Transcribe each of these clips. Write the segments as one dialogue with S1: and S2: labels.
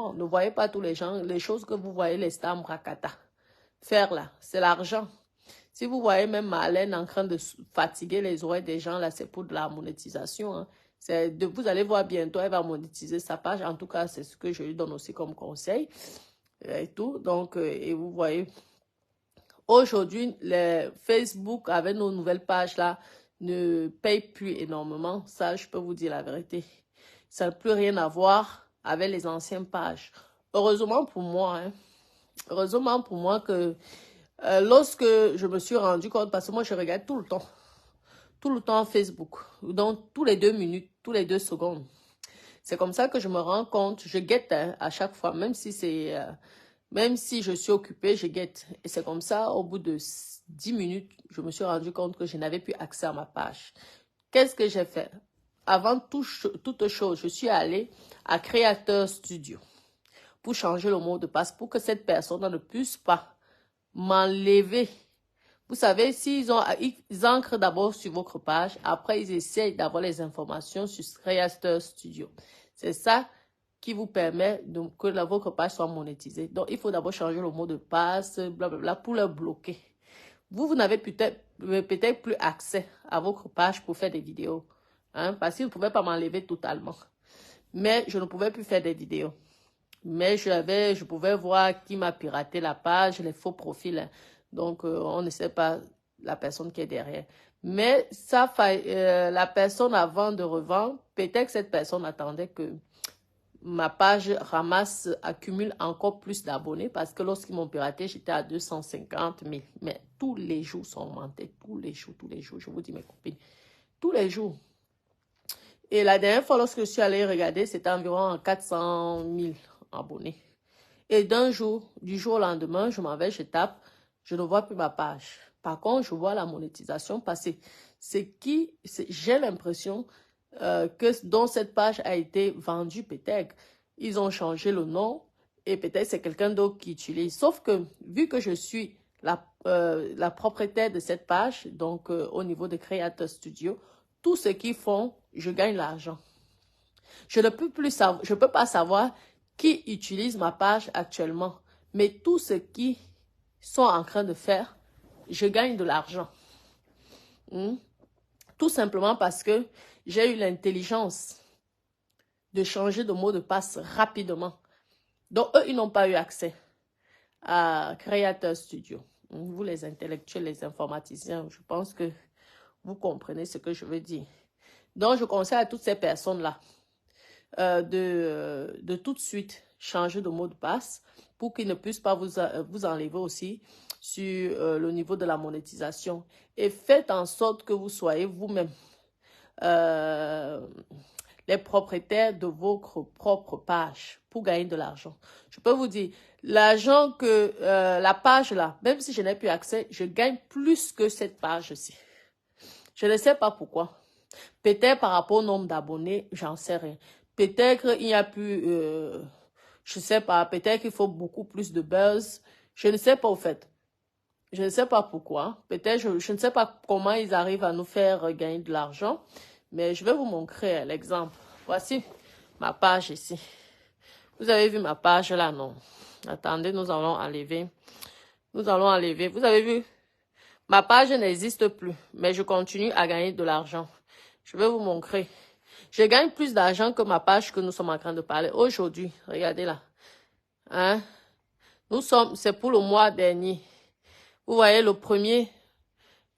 S1: Non, ne voyez pas tous les gens, les choses que vous voyez, les stars bracata. Faire là, c'est l'argent. Si vous voyez même Marlène en train de fatiguer les oreilles des gens, là, c'est pour de la monétisation. Hein. Vous allez voir bientôt, elle va monétiser sa page. En tout cas, c'est ce que je lui donne aussi comme conseil. Et tout. Donc, et vous voyez, aujourd'hui, Facebook, avec nos nouvelles pages là, ne paye plus énormément. Ça, je peux vous dire la vérité. Ça n'a plus rien à voir avec les anciennes pages. Heureusement pour moi, hein. Heureusement pour moi que lorsque je me suis rendu compte, parce que moi je regarde tout le temps Facebook, donc tous les 2 minutes, tous les 2 secondes. C'est comme ça que je me rends compte, je guette hein, à chaque fois, même si je suis occupée, je guette. Et c'est comme ça, au bout de 10 minutes, je me suis rendu compte que je n'avais plus accès à ma page. Qu'est-ce que j'ai fait? Avant toute chose, je suis allée à Creator Studio pour changer le mot de passe, pour que cette personne ne puisse pas m'enlever. Vous savez, ils ancrent d'abord sur votre page, après ils essayent d'avoir les informations sur Creator Studio. C'est ça qui vous permet que votre page soit monétisée. Donc, il faut d'abord changer le mot de passe, blablabla, pour le bloquer. Vous n'avez peut-être plus accès à votre page pour faire des vidéos. Hein, parce qu'ils ne pouvaient pas m'enlever totalement. Mais je ne pouvais plus faire des vidéos. Mais je pouvais voir qui m'a piraté la page, les faux profils. Donc, on ne sait pas la personne qui est derrière. Mais la personne avant de revendre, peut-être que cette personne attendait que ma page accumule encore plus d'abonnés parce que lorsqu'ils m'ont piraté, j'étais à 250 000. Mais tous les jours sont augmentés. Tous les jours. Je vous dis, mes copines. Tous les jours. Et la dernière fois, lorsque je suis allée regarder, c'était environ 400 000 abonnés. Et du jour au lendemain, je m'en vais, je tape, je ne vois plus ma page. Par contre, je vois la monétisation passer. J'ai l'impression dont cette page a été vendue peut-être. Ils ont changé le nom et peut-être c'est quelqu'un d'autre qui utilise. Sauf que, vu que je suis la propriétaire de cette page, donc au niveau de Creator Studio, tout ce qu'ils font, je gagne l'argent. Je ne peux pas savoir qui utilise ma page actuellement, mais tous ceux qui sont en train de faire, je gagne de l'argent. Tout simplement parce que j'ai eu l'intelligence de changer de mot de passe rapidement. Donc, eux, ils n'ont pas eu accès à Creator Studio. Vous, les intellectuels, les informaticiens, je pense que vous comprenez ce que je veux dire. Donc, je conseille à toutes ces personnes-là de tout de suite changer de mot de passe pour qu'ils ne puissent pas vous enlever aussi sur le niveau de la monétisation. Et faites en sorte que vous soyez vous-même les propriétaires de votre propre page pour gagner de l'argent. Je peux vous dire, l'argent que la page là, même si je n'ai plus accès, je gagne plus que cette page-ci. Je ne sais pas pourquoi. Peut-être par rapport au nombre d'abonnés, j'en sais rien. Peut-être qu'il y a plus, je ne sais pas, peut-être qu'il faut beaucoup plus de buzz. Je ne sais pas au fait. Je ne sais pas pourquoi. Peut-être, je ne sais pas comment ils arrivent à nous faire gagner de l'argent. Mais je vais vous montrer l'exemple. Voici ma page ici. Vous avez vu ma page là, non? Attendez, nous allons enlever. Vous avez vu? Ma page n'existe plus. Mais je continue à gagner de l'argent. Je vais vous montrer. Je gagne plus d'argent que ma page que nous sommes en train de parler aujourd'hui. Regardez là. Hein? C'est pour le mois dernier. Vous voyez le premier.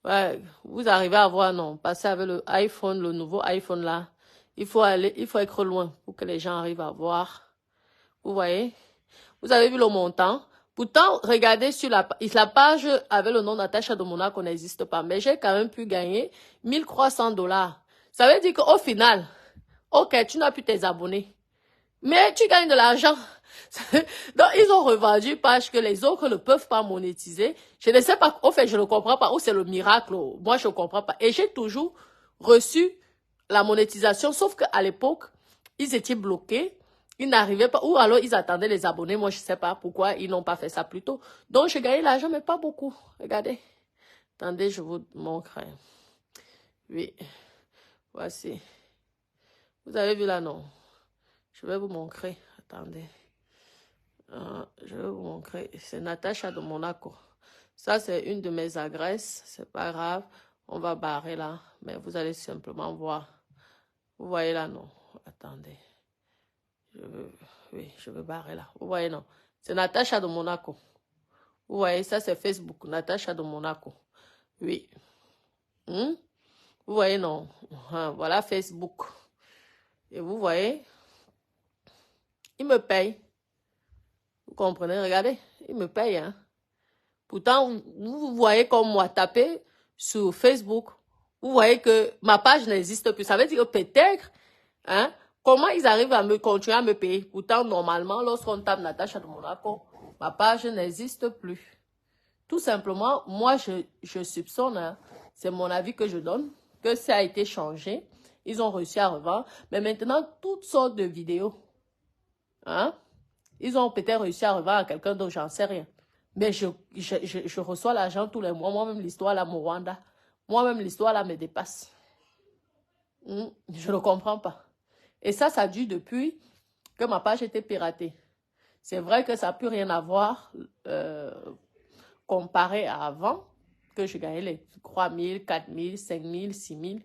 S1: Ouais, vous arrivez à voir, non, passer avec le iPhone, le nouveau iPhone là. Il faut être loin pour que les gens arrivent à voir. Vous voyez? Vous avez vu le montant? Pourtant, regardez sur la page avec le nom Natacha de Monaco n'existe pas. Mais j'ai quand même pu gagner 1300 $. Ça veut dire qu'au final, ok, tu n'as plus tes abonnés. Mais tu gagnes de l'argent. Donc, ils ont revendu une page que les autres ne peuvent pas monétiser. Je ne sais pas, au fait, je ne comprends pas où c'est le miracle. Moi, je ne comprends pas. Et j'ai toujours reçu la monétisation, sauf qu'à l'époque, ils étaient bloqués. Ils n'arrivaient pas, ou alors ils attendaient les abonnés. Moi, je ne sais pas pourquoi ils n'ont pas fait ça plus tôt. Donc, j'ai gagné l'argent, mais pas beaucoup. Regardez. Attendez, je vous montre. Oui. Voici. Vous avez vu là, non? Je vais vous montrer. Attendez. Je vais vous montrer. C'est Natacha de Monaco. Ça, c'est une de mes adresses. C'est pas grave. On va barrer là. Mais vous allez simplement voir. Vous voyez là, non? Attendez. Oui, je veux barrer là. Vous voyez, non? C'est Natacha de Monaco. Vous voyez, ça, c'est Facebook. Natacha de Monaco. Oui. Vous voyez, non? Voilà Facebook. Et vous voyez, il me paye. Vous comprenez? Regardez, il me paye, hein. Pourtant, vous voyez comme moi, taper sur Facebook, vous voyez que ma page n'existe plus. Ça veut dire que peut-être, hein, comment ils arrivent à me continuer à me payer. Pourtant, normalement, lorsqu'on tape Natacha de Monaco, ma page n'existe plus. Tout simplement, moi, je soupçonne, hein, c'est mon avis que je donne, que ça a été changé. Ils ont réussi à revendre. Mais maintenant, toutes sortes de vidéos, hein, ils ont peut-être réussi à revendre à quelqu'un d'autre, j'en sais rien. Mais je reçois l'argent tous les mois. Moi-même, l'histoire là, mon Rwanda. Moi-même, l'histoire là me dépasse. Je ne comprends pas. Et ça dure depuis que ma page était piratée. C'est vrai que ça n'a plus rien à voir comparé à avant, que je gagnais les 3 000, 4 000, 5 000, 6 000.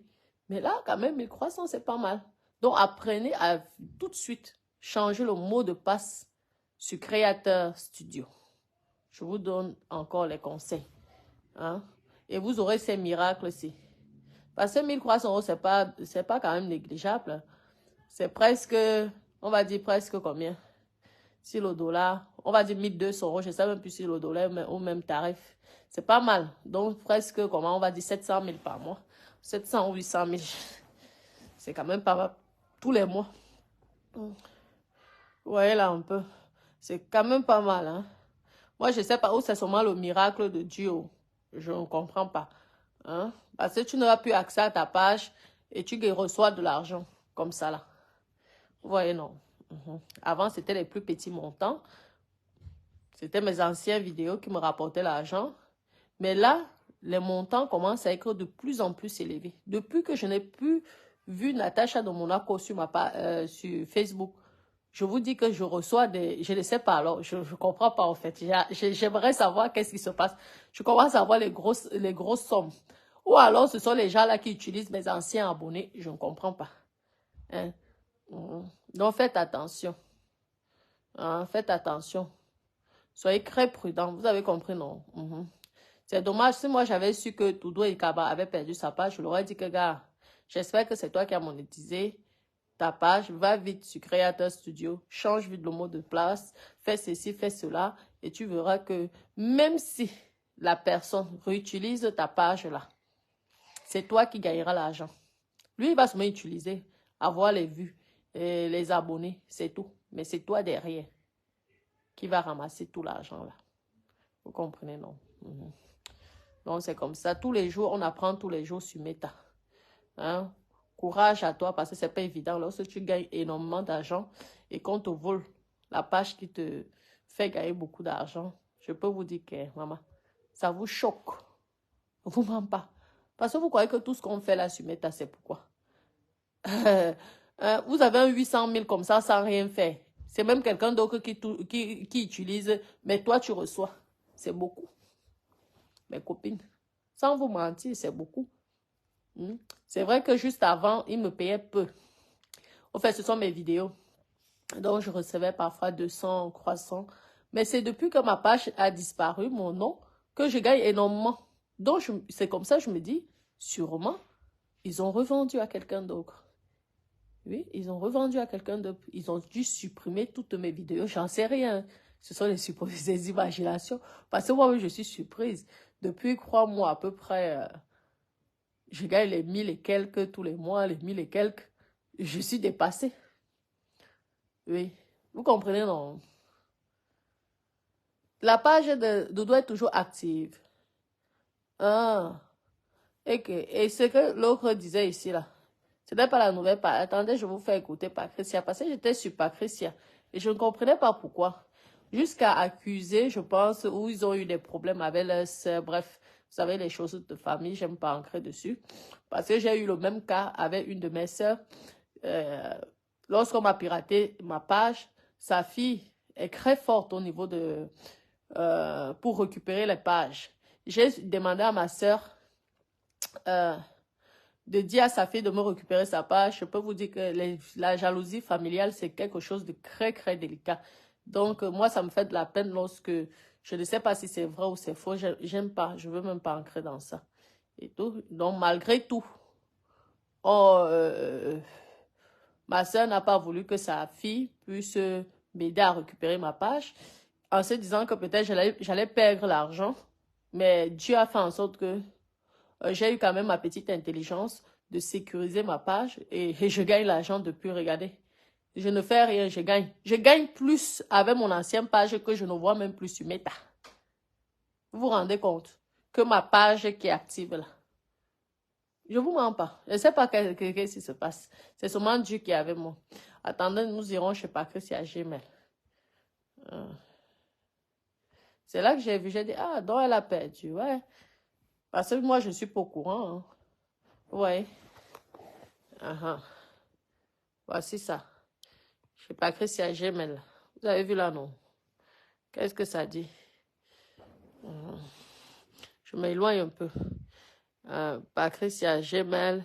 S1: Mais là, quand même, 1300, c'est pas mal. Donc, apprenez à tout de suite changer le mot de passe sur Creator Studio. Je vous donne encore les conseils. Hein? Et vous aurez ces miracles-ci. Parce que 1300 €, c'est pas quand même négligeable. C'est presque, on va dire presque combien? Si le dollar, on va dire 1200 €, je ne sais même plus si le dollar est au même tarif. C'est pas mal. Donc presque, comment on va dire, 700 000 par mois. 700 ou 800 000. C'est quand même pas mal. Tous les mois. Vous voyez là un peu. C'est quand même pas mal. Hein? Moi, je ne sais pas où c'est seulement le miracle de Dieu. Je ne comprends pas. Hein? Parce que tu n'as plus accès à ta page et tu reçois de l'argent comme ça là. Vous voyez, non. Avant, c'était les plus petits montants. C'était mes anciennes vidéos qui me rapportaient l'argent. Mais là, les montants commencent à être de plus en plus élevés. Depuis que je n'ai plus vu Natacha de Monaco sur sur Facebook, je vous dis que je reçois des... Je ne sais pas, alors je ne comprends pas en fait. J'aimerais savoir qu'est-ce qui se passe. Je commence à voir les grosses sommes. Ou alors ce sont les gens là qui utilisent mes anciens abonnés. Je ne comprends pas. Hein? Donc faites attention. Hein? Faites attention. Soyez très prudents. Vous avez compris, non? C'est dommage. Si moi j'avais su que Tudo et Kaba avaient perdu sa page, je leur aurais dit que, gars, j'espère que c'est toi qui as monétisé ta page. Va vite sur Creator Studio. Change vite le mot de place. Fais ceci, fais cela. Et tu verras que même si la personne réutilise ta page là, c'est toi qui gagneras l'argent. Lui, il va seulement utiliser, avoir les vues, et les abonnés, c'est tout. Mais c'est toi derrière qui va ramasser tout l'argent là. Vous comprenez, non? Donc, c'est comme ça. Tous les jours, on apprend tous les jours sur Meta. Hein? Courage à toi parce que c'est pas évident. Lorsque tu gagnes énormément d'argent et qu'on te vole la page qui te fait gagner beaucoup d'argent, je peux vous dire que, maman, ça vous choque. Vous ment pas. Parce que vous croyez que tout ce qu'on fait là sur Meta, c'est pourquoi? Vous avez un 800 000 comme ça sans rien faire. C'est même quelqu'un d'autre qui utilise, mais toi, tu reçois. C'est beaucoup. Mes copines, sans vous mentir, c'est beaucoup. C'est vrai que juste avant, ils me payaient peu. En fait, ce sont mes vidéos. Donc, je recevais parfois 200, 300. Mais c'est depuis que ma page a disparu, mon nom, que je gagne énormément. Donc, c'est comme ça que je me dis, sûrement, ils ont revendu à quelqu'un d'autre. Oui, ils ont revendu à quelqu'un d'autre. Ils ont dû supprimer toutes mes vidéos. J'en sais rien. Ce sont des imaginations. Parce que moi, je suis surprise. Depuis 3 mois à peu près, je gagne les 1000 et quelques tous les mois, les 1000 et quelques. Je suis dépassée. Oui, vous comprenez, non? La page de Dodo est toujours active. Ah, et ce que l'autre disait ici, là, ce n'est pas la nouvelle page. Attendez, je vous fais écouter Patricia, parce que j'étais sur Patricia et je ne comprenais pas pourquoi. Jusqu'à accuser, je pense, où ils ont eu des problèmes avec leur sœur. Bref, vous savez, les choses de famille, j'aime pas ancrer dessus. Parce que j'ai eu le même cas avec une de mes sœurs. Lorsqu'on m'a piraté ma page, sa fille est très forte au niveau de... pour récupérer les pages. J'ai demandé à ma sœur de dire à sa fille de me récupérer sa page. Je peux vous dire que la jalousie familiale, c'est quelque chose de très, très délicat. Donc, moi, ça me fait de la peine lorsque je ne sais pas si c'est vrai ou c'est faux. J'aime pas, je veux même pas entrer dans ça. Et tout. Donc, malgré tout, ma soeur n'a pas voulu que sa fille puisse m'aider à récupérer ma page en se disant que peut-être j'allais perdre l'argent. Mais Dieu a fait en sorte que j'ai eu quand même ma petite intelligence de sécuriser ma page et je gagne l'argent depuis, regardez. Je ne fais rien, je gagne. Je gagne plus avec mon ancienne page que je ne vois même plus sur Meta. Vous vous rendez compte que ma page qui est active là. Je vous mens pas. Je ne sais pas qu'est-ce qui se passe. C'est seulement Dieu qui est avec moi. Attendez, nous irons chez Patricia Gmail. C'est là que j'ai vu, j'ai dit, ah, donc elle a perdu, ouais. Parce que moi, je ne suis pas au courant. Hein. Ouais. Voici ça. Chez Patricia Gmail. Vous avez vu là, non? Qu'est-ce que ça dit? Je m'éloigne un peu. Patricia Gmail.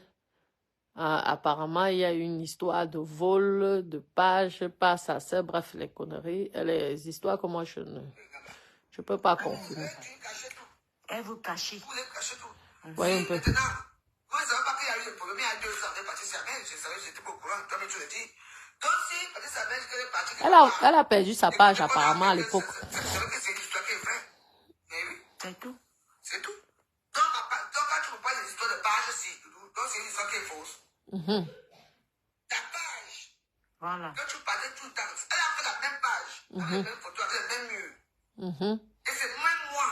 S1: Apparemment, il y a une histoire de vol, de page, par sa sœur, bref, les conneries, les histoires que moi, je ne peux pas confirmer.
S2: Elle vous cachez.
S1: Voyez un peu.
S3: Moi, je ne savais pas qu'il y a eu le problème il y a 2 ans de Patricia Gmail. Je savais, j'étais pas au courant, toi-même tu le dis. Donc, si Patricia Gmail,
S1: elle a perdu sa page apparemment à l'époque.
S3: Je savais que c'est une histoire qui est vraie. Mais oui.
S2: C'est tout.
S3: C'est tout. Donc, quand tu me parles des histoires de page, donc c'est une histoire qui est fausse. Ta page.
S2: Voilà.
S3: Quand tu parlais tout le temps, elle a fait la même page, avec les mêmes photos, avec les mêmes murs. Et c'est même moi,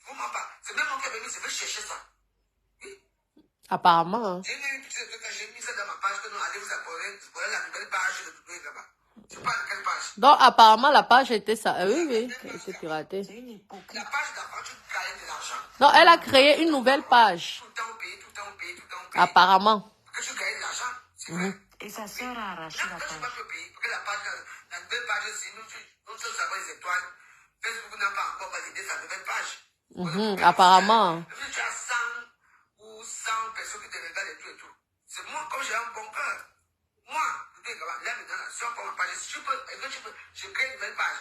S3: vous m'en parlez, c'est même moi qui ai venu, je vais chercher ça.
S1: Apparemment. Hein.
S3: J'ai mis une petite truc quand j'ai mis ça dans ma page, que nous allez vous abonner, voilà la nouvelle page de tout là-bas. Je parle de quelle page?
S1: Donc, apparemment, la page était ça. Oui, elle s'est piratée.
S2: C'est une hypocrite.
S3: La page d'avant, tu gagnais de l'argent.
S1: Non, elle a créé une nouvelle page.
S3: Tout le temps au pays, tout le temps au pays, tout le temps au pays.
S1: Apparemment.
S3: Que tu gagnes de l'argent, c'est vrai.
S2: Et sa sœur a arraché
S3: Même
S2: la
S3: quand je
S2: page.
S3: passe au pays, parce que la page, la nouvelle page, c'est nous sommes avec les étoiles. Facebook n'a pas encore validé sa nouvelle page.
S1: Apparemment.
S3: Tu as 100 ou 100 personnes qui te regardent et tout. C'est moi, comme j'ai un bon cœur. Moi, là maintenant, si on prend ma page, est-ce que tu peux, je crée une nouvelle page.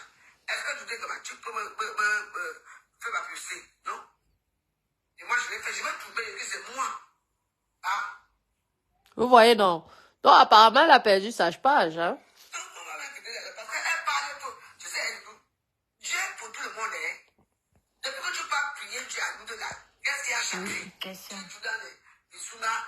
S3: Est-ce que tu peux me faire ma publicité? Non? Et moi, je vais trouver que c'est moi. Ah?
S1: Vous voyez, non. Donc, apparemment, elle a perdu sa page. Hein.
S3: Parce qu'elle parle tout. Tu sais, Dieu pour tout le monde, hein. Depuis que tu parles prier, Dieu a nous de là. Qu'est-ce qu'il y a changé?
S2: Question.
S3: Tu dans les sounas,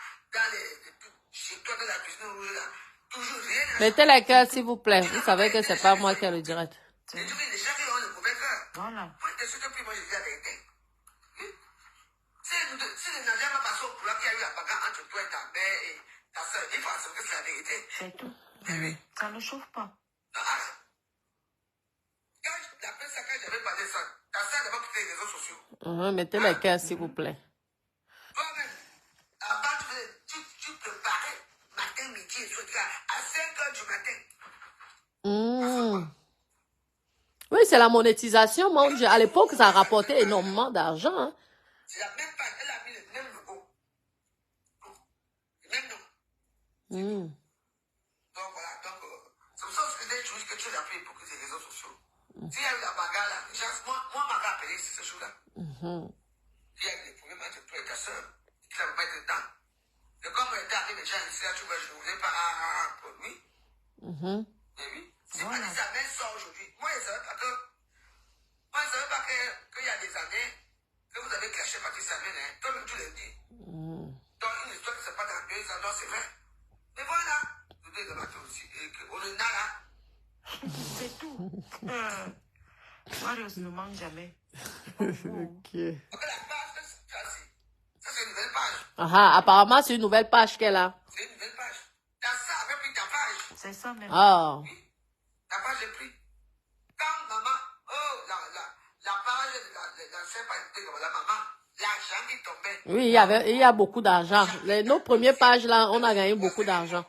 S3: chez toi, dans la cuisine rouge, là. Toujours rien.
S1: Mettez les cœurs, s'il vous plaît. Vous savez que c'est pas moi qui ai le direct.
S3: Et tu vois, les gens qui ont le mauvais cœur.
S2: Voilà.
S3: Moi, je suis que moi, je dis la vérité. Si les gens n'ont pas passé au courant qu'il y a eu la bagarre entre toi et ta mère et ta soeur, il faut accepter que c'est la vérité.
S2: C'est tout.
S3: Oui.
S2: Ça ne chauffe pas.
S3: Non, arrête. D'après ça, quand j'avais parlé ça, ta soeur n'a pas quitté les réseaux sociaux.
S1: Mettez les cœurs, s'il vous plaît.
S3: Toi-même, avant, tu préparais matin, midi et soir, à 5 heures du matin.
S1: Oui, c'est la monétisation, mon Dieu. À l'époque, ça rapportait énormément d'argent. Hein.
S3: C'est la même page, elle a mis le même logo. Le même nom. Donc voilà, c'est pour ça que je dis que tu es la plus hypocrite des réseaux sociaux. S'il y a eu la bagarre là, moi, ma gars a payé ce jour-là. Il y a eu des problèmes entre toi et ta soeur, qui ne va pas être dedans. Et comme elle était arrivée déjà ici, là, tu vois, je ne voulais pas produire. Et oui. Si
S2: Voilà.
S3: Patricia Gmail sort aujourd'hui, moi, je ne savais pas qu'il y a des années que vous avez caché Patricia Gmail, hein. Toi-même, tu l'as dit. Donc, une histoire qui se passe dans 2 ans, donc c'est vrai. Mais voilà, vous devez le matin aussi. Et qu'on est là.
S2: C'est tout. Marius ne manque jamais.
S1: Ok.
S3: Parce que la page, ça c'est une nouvelle page.
S1: Apparemment, c'est une nouvelle page qu'elle a.
S3: C'est une nouvelle page. T'as ça avec pris ta page.
S2: C'est ça même.
S1: Ah.
S3: Oui. Ta page est prise. Quand maman, la page, la sœur pas été comme la maman, l'argent qui tombait.
S1: Oui, il y a beaucoup d'argent. Nos premières pages là, on a gagné beaucoup d'argent.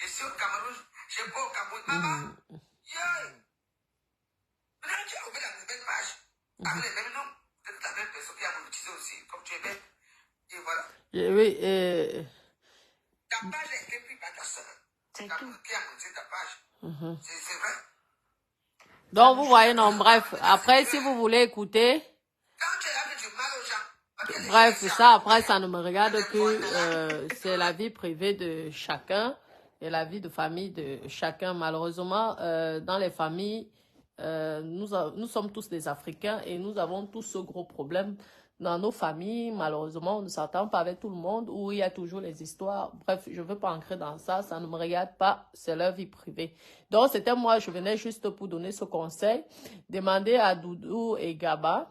S3: Ici au Cameroun, je sais pas au Cameroun, maman, une belle page. Avec les mêmes noms. Peut-être la même personne qui a monétisé aussi, comme tu es belle. Et voilà.
S1: Oui,
S3: Ta page est écrite par ta soeur.
S2: C'est
S3: Qui a
S2: tout.
S3: monétisé ta page. C'est vrai.
S1: donc, vous voyez, non, bref. Après, si vous voulez écouter,
S3: Quand tu es là, que tu mal aux gens. Parce que les
S1: bref,
S3: gens,
S1: ça, après, ça ne me regarde plus. C'est la vie privée de chacun et la vie de famille de chacun. Malheureusement, dans les familles, nous sommes tous des Africains et nous avons tous ce gros problème. Dans nos familles, malheureusement, on ne s'entend pas avec tout le monde, où il y a toujours les histoires. Bref, je ne veux pas entrer dans ça, ça ne me regarde pas, c'est leur vie privée. Donc, c'était moi, je venais juste pour donner ce conseil. Demander à Doudou et Gaba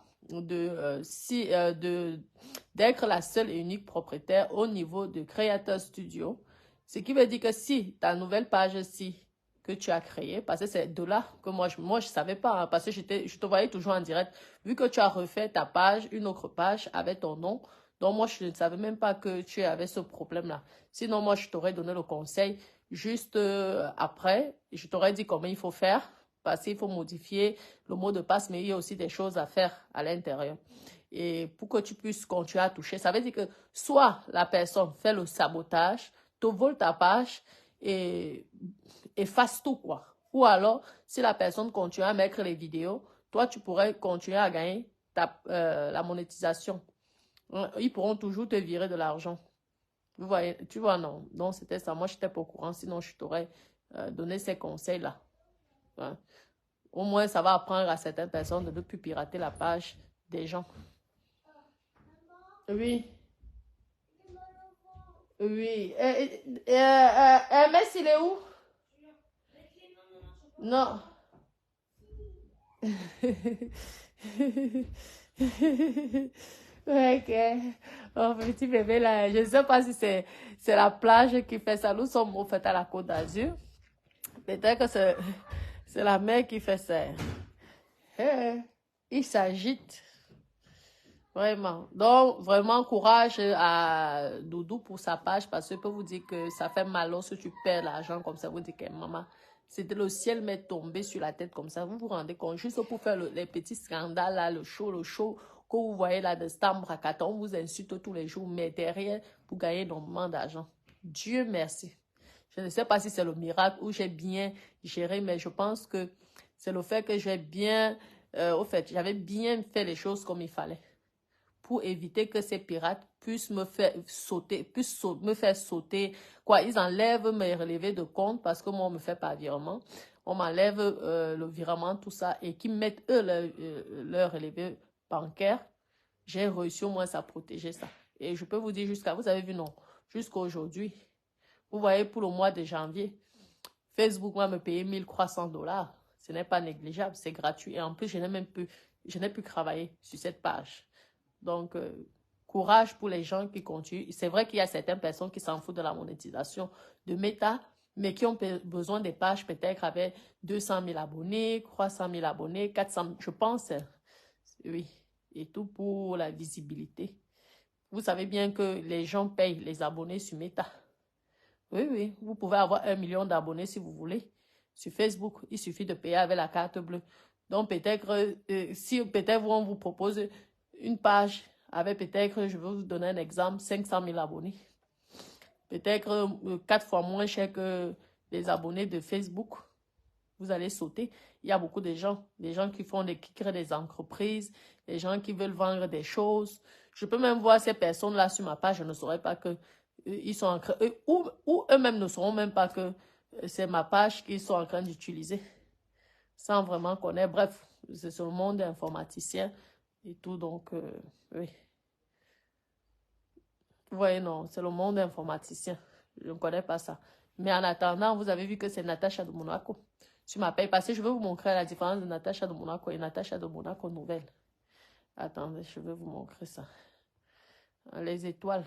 S1: d'être la seule et unique propriétaire au niveau de Creator Studio. Ce qui veut dire que si ta nouvelle page-ci que tu as créée, parce que c'est de là que moi je savais pas, hein, parce que je te voyais toujours en direct, vu que tu as refait ta page, une autre page avec ton nom, donc moi je ne savais même pas que tu avais ce problème-là. Sinon moi je t'aurais donné le conseil juste après, je t'aurais dit comment il faut faire, parce qu'il faut modifier le mot de passe, mais il y a aussi des choses à faire à l'intérieur. Et pour que tu puisses continuer à toucher, ça veut dire que soit la personne fait le sabotage, te vole ta page et efface tout, quoi. Ou alors, si la personne continue à mettre les vidéos, toi, tu pourrais continuer à gagner la monétisation. Ils pourront toujours te virer de l'argent. Vous voyez, tu vois, non. Donc, c'était ça. Moi, je n'étais pas au courant, sinon je t'aurais donné ces conseils-là. Hein. Au moins, ça va apprendre à certaines personnes de ne plus pirater la page des gens. Oui. Oui. Hermès, il est où? Non. Ok. Oh, petit bébé là, je ne sais pas si c'est la plage qui fait ça. Nous sommes au fait à la Côte d'Azur. Peut-être que c'est la mer qui fait ça. Il s'agite. Vraiment. Donc, vraiment, courage à Doudou pour sa page parce que je peux vous dire que ça fait mal lorsque tu perds l'argent comme ça. Vous dites que maman, c'était le ciel m'est tombé sur la tête comme ça. Vous vous rendez compte, juste pour faire les petits scandales, là, le show que vous voyez là de Stambrakata, on vous insulte tous les jours, mais derrière, pour gagner énormément d'argent. Dieu merci. Je ne sais pas si c'est le miracle ou j'ai bien géré, mais je pense que c'est le fait que j'ai bien, au fait, j'avais bien fait les choses comme il fallait pour éviter que ces pirates puissent me faire sauter, me faire sauter. Quoi, ils enlèvent mes relevés de compte parce que moi, on ne me fait pas virement. On m'enlève le virement, tout ça, et qu'ils mettent eux leur relevé bancaire. J'ai réussi au moins à protéger ça. Et je peux vous dire vous avez vu, non, jusqu'à aujourd'hui, vous voyez, pour le mois de janvier, Facebook va me payer 1300 $. Ce n'est pas négligeable, c'est gratuit. Et en plus, je n'ai plus travaillé sur cette page. Donc, courage pour les gens qui continuent. C'est vrai qu'il y a certaines personnes qui s'en foutent de la monétisation de Meta, mais qui ont besoin des pages peut-être avec 200 000 abonnés, 300 000 abonnés, 400 000, je pense. Oui, et tout pour la visibilité. Vous savez bien que les gens payent les abonnés sur Meta. Oui, oui, vous pouvez avoir 1 million d'abonnés si vous voulez. Sur Facebook, il suffit de payer avec la carte bleue. Donc, peut-être, si peut-être on vous propose une page avec peut-être, je vais vous donner un exemple, 500 000 abonnés. Peut-être 4 fois moins cher que les abonnés de Facebook. Vous allez sauter. Il y a beaucoup de gens qui créent des entreprises, des gens qui veulent vendre des choses. Je peux même voir ces personnes-là sur ma page, je ne saurais pas que ils sont en train, ou eux-mêmes ne sauront même pas que c'est ma page qu'ils sont en train d'utiliser, sans vraiment connaître. Bref, c'est sur le monde informaticien et tout, donc, oui. Vous voyez, non, c'est le monde informaticien. Je ne connais pas ça. Mais en attendant, vous avez vu que c'est Natacha de Monaco. Tu m'appelles parce que je vais vous montrer la différence de Natacha de Monaco et Natacha de Monaco nouvelle. Attendez, je vais vous montrer ça. Les étoiles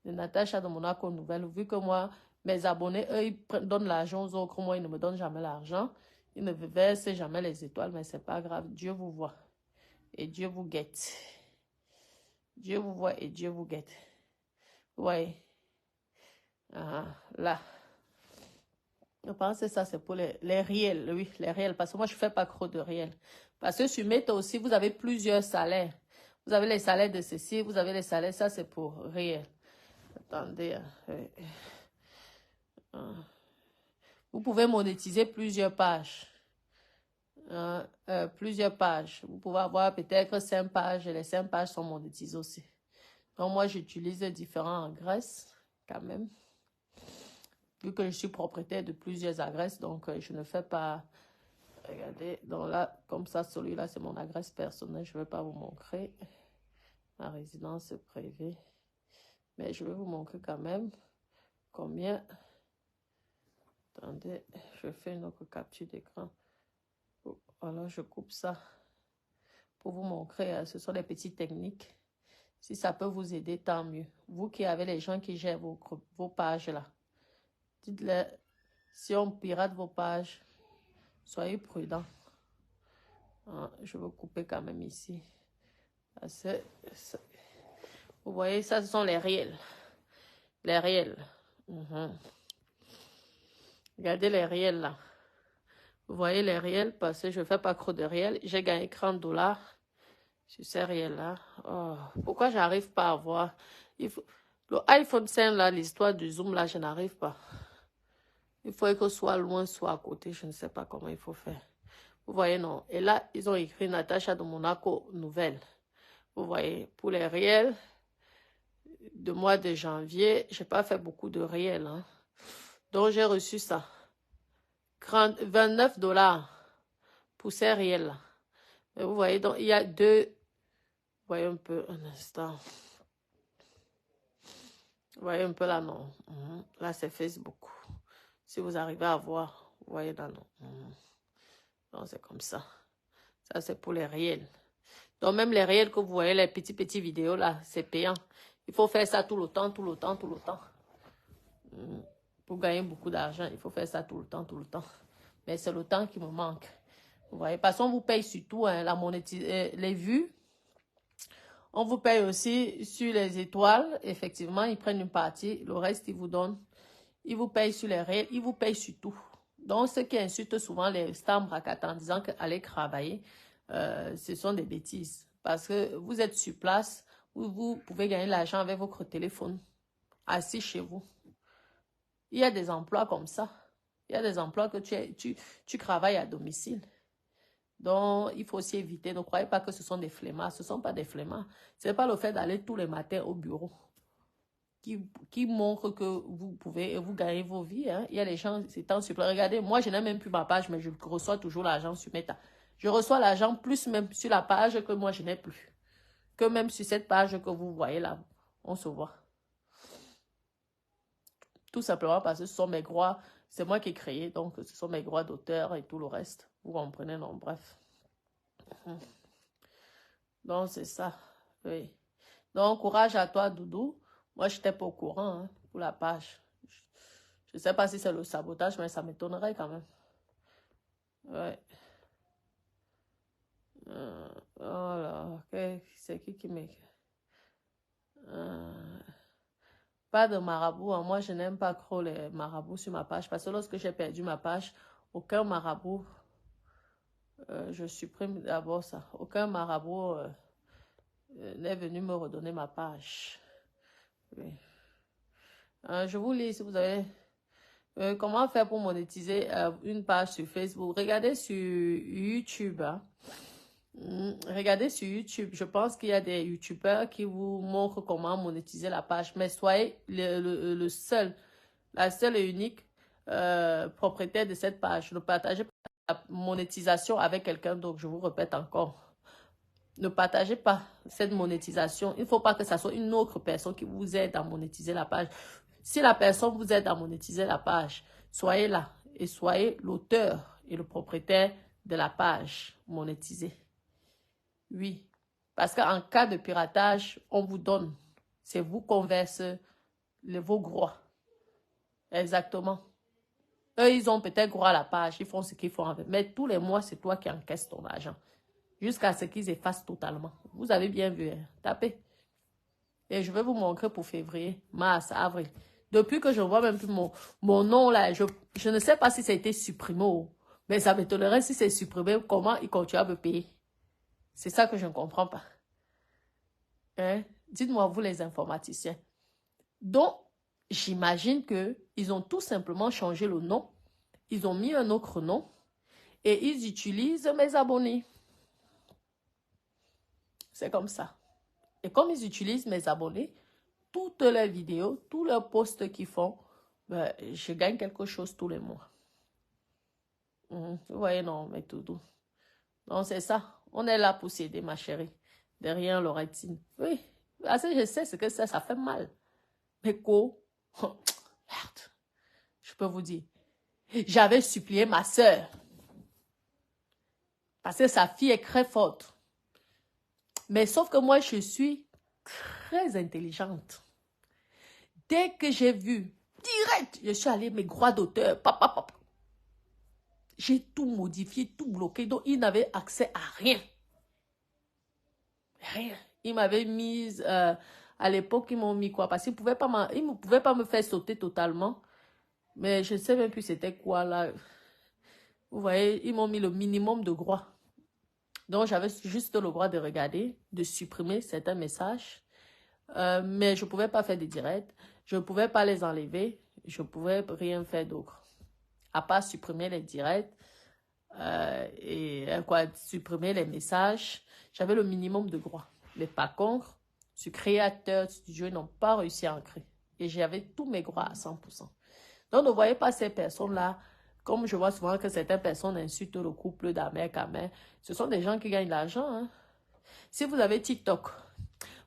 S1: de Natacha de Monaco nouvelle. Vu que moi, mes abonnés, eux, ils donnent l'argent aux autres. Moi, ils ne me donnent jamais l'argent. Ils ne me versent jamais les étoiles, mais c'est pas grave. Dieu vous voit. Et Dieu vous guette. Dieu vous voit et Dieu vous guette. Oui. Ah, là. Je pense que ça, c'est pour les réels, oui, les réels, parce que moi, je ne fais pas trop de réels. Parce que sur Meta aussi, vous avez plusieurs salaires. Vous avez les salaires de ceci, vous avez les salaires, ça, c'est pour réel. Attendez. Vous pouvez monétiser plusieurs pages. Plusieurs pages. Vous pouvez avoir peut-être 5 pages, et les 5 pages sont monétisées aussi. Donc, moi, j'utilise différents adresses, quand même. Vu que je suis propriétaire de plusieurs adresses, donc je ne fais pas... Regardez, donc là, comme ça, celui-là, c'est mon adresse personnelle. Je ne vais pas vous montrer ma résidence privée. Mais je vais vous montrer quand même combien... Attendez, je fais une autre capture d'écran. Alors, je coupe ça pour vous montrer. Ce sont des petites techniques. Si ça peut vous aider, tant mieux. Vous qui avez les gens qui gèrent vos pages là, dites-leur, si on pirate vos pages, soyez prudents. Je vais couper quand même ici. Vous voyez, ça, ce sont les réels. Les réels. Regardez les réels là. Vous voyez les réels parce que je ne fais pas trop de réels. J'ai gagné 30 $. Sur ces réels-là. Oh, pourquoi j'arrive pas à voir? Le iPhone 5, là, l'histoire du zoom, là, je n'arrive pas. Il faut que soit loin, soit à côté. Je ne sais pas comment il faut faire. Vous voyez, non. Et là, ils ont écrit Natacha de Monaco, nouvelle. Vous voyez, pour les réels, de mois de janvier, je n'ai pas fait beaucoup de réels. Hein. Donc, j'ai reçu ça. 29 $ pour ces réels-là. Et vous voyez, donc, il y a deux... Vous voyez un peu, un instant. Vous voyez un peu là, non. Là, c'est Facebook. Si vous arrivez à voir, vous voyez là, non. Donc, c'est comme ça. Ça, c'est pour les réels. Donc, même les réels que vous voyez, les petits vidéos là, c'est payant. Il faut faire ça tout le temps. Pour gagner beaucoup d'argent, il faut faire ça tout le temps. Mais c'est le temps qui me manque. Vous voyez, parce qu'on vous paye surtout hein, les vues. On vous paye aussi sur les étoiles. Effectivement, ils prennent une partie. Le reste, ils vous donnent. Ils vous payent sur les réels. Ils vous payent sur tout. Donc, ceux qui insultent souvent les stars Mrakata en disant qu'aller travailler, ce sont des bêtises. Parce que vous êtes sur place, vous pouvez gagner l'argent avec votre téléphone, assis chez vous. Il y a des emplois comme ça. Il y a des emplois que tu travailles à domicile. Donc, il faut aussi éviter. Ne croyez pas que ce sont des flemmards. Ce ne sont pas des flemmards. Ce n'est pas le fait d'aller tous les matins au bureau qui montre que vous pouvez et vous gagnez vos vies. Hein. Il y a les gens, c'est temps sur place. Regardez, moi, je n'ai même plus ma page, mais je reçois toujours l'argent sur Meta. Je reçois l'argent plus même sur la page que moi, je n'ai plus. Que même sur cette page que vous voyez là. On se voit. Tout simplement parce que ce sont mes droits. C'est moi qui ai créé, donc ce sont mes droits d'auteur et tout le reste. Vous comprenez, non? Bref. Donc, c'est ça. Oui. Donc, courage à toi, Doudou. Moi, je n'étais pas au courant hein, pour la page. Je ne sais pas si c'est le sabotage, mais ça m'étonnerait quand même. Ouais. Voilà. C'est qui m'écrit? Pas de marabout. Hein. Moi, je n'aime pas trop les marabouts sur ma page. Parce que lorsque j'ai perdu ma page, aucun marabout... je supprime d'abord ça. Aucun marabout n'est venu me redonner ma page. Oui. Je vous lis si vous avez... comment faire pour monétiser une page sur Facebook? Regardez sur YouTube. Hein. Regardez sur YouTube. Je pense qu'il y a des YouTubeurs qui vous montrent comment monétiser la page. Mais soyez la seule et unique propriétaire de cette page. Ne partagez pas la monétisation avec quelqu'un d'autre. Je vous répète encore. Ne partagez pas cette monétisation. Il ne faut pas que ça soit une autre personne qui vous aide à monétiser la page. Si la personne vous aide à monétiser la page, soyez là et soyez l'auteur et le propriétaire de la page monétisée. Oui, parce qu'en cas de piratage, on vous donne. C'est vous qu'on verse vos droits. Exactement. Eux, ils ont peut-être droit à la page, ils font ce qu'ils font avec. Mais tous les mois, c'est toi qui encaisses ton argent. Jusqu'à ce qu'ils effacent totalement. Vous avez bien vu, hein? Tapez. Et je vais vous montrer pour février, mars, avril. Depuis que je vois même plus mon nom là, je ne sais pas si ça a été supprimé ou... Mais ça m'étonnerait si c'est supprimé, comment ils continuent à me payer. C'est ça que je ne comprends pas. Hein? Dites-moi, vous les informaticiens. Donc, j'imagine qu'ils ont tout simplement changé le nom. Ils ont mis un autre nom et ils utilisent mes abonnés. C'est comme ça. Et comme ils utilisent mes abonnés, toutes leurs vidéos, tous leurs posts qu'ils font, ben, je gagne quelque chose tous les mois. Vous voyez, non, mais tout doux. Non, c'est ça. On est là pour s'aider, ma chérie. Derrière l'oreille. Oui. Parce que je sais ce que ça fait mal. Mais quoi? Oh, merde. Je peux vous dire. J'avais supplié ma soeur. Parce que sa fille est très forte. Mais sauf que moi, je suis très intelligente. Dès que j'ai vu, direct, je suis allée mes droits d'auteur. J'ai tout modifié, tout bloqué. Donc, il n'avait accès à rien. Rien. Il m'avait mis, à l'époque, ils m'ont mis quoi? Parce qu'ils ne pouvaient pas me faire sauter totalement. Mais je ne sais même plus c'était quoi là. Vous voyez, ils m'ont mis le minimum de droits. Donc, j'avais juste le droit de regarder, de supprimer certains messages. Mais je ne pouvais pas faire des directs. Je ne pouvais pas les enlever. Je ne pouvais rien faire d'autre. À part supprimer les directs. Supprimer les messages. J'avais le minimum de droits. Mais par contre, sur créateur studio, ils n'ont pas réussi à en créer. Et j'avais tous mes droits à 100%. Donc, ne voyez pas ces personnes-là. Comme je vois souvent que certaines personnes insultent le couple d'Amer Kamer. Ce sont des gens qui gagnent de l'argent. Hein. Si vous avez TikTok,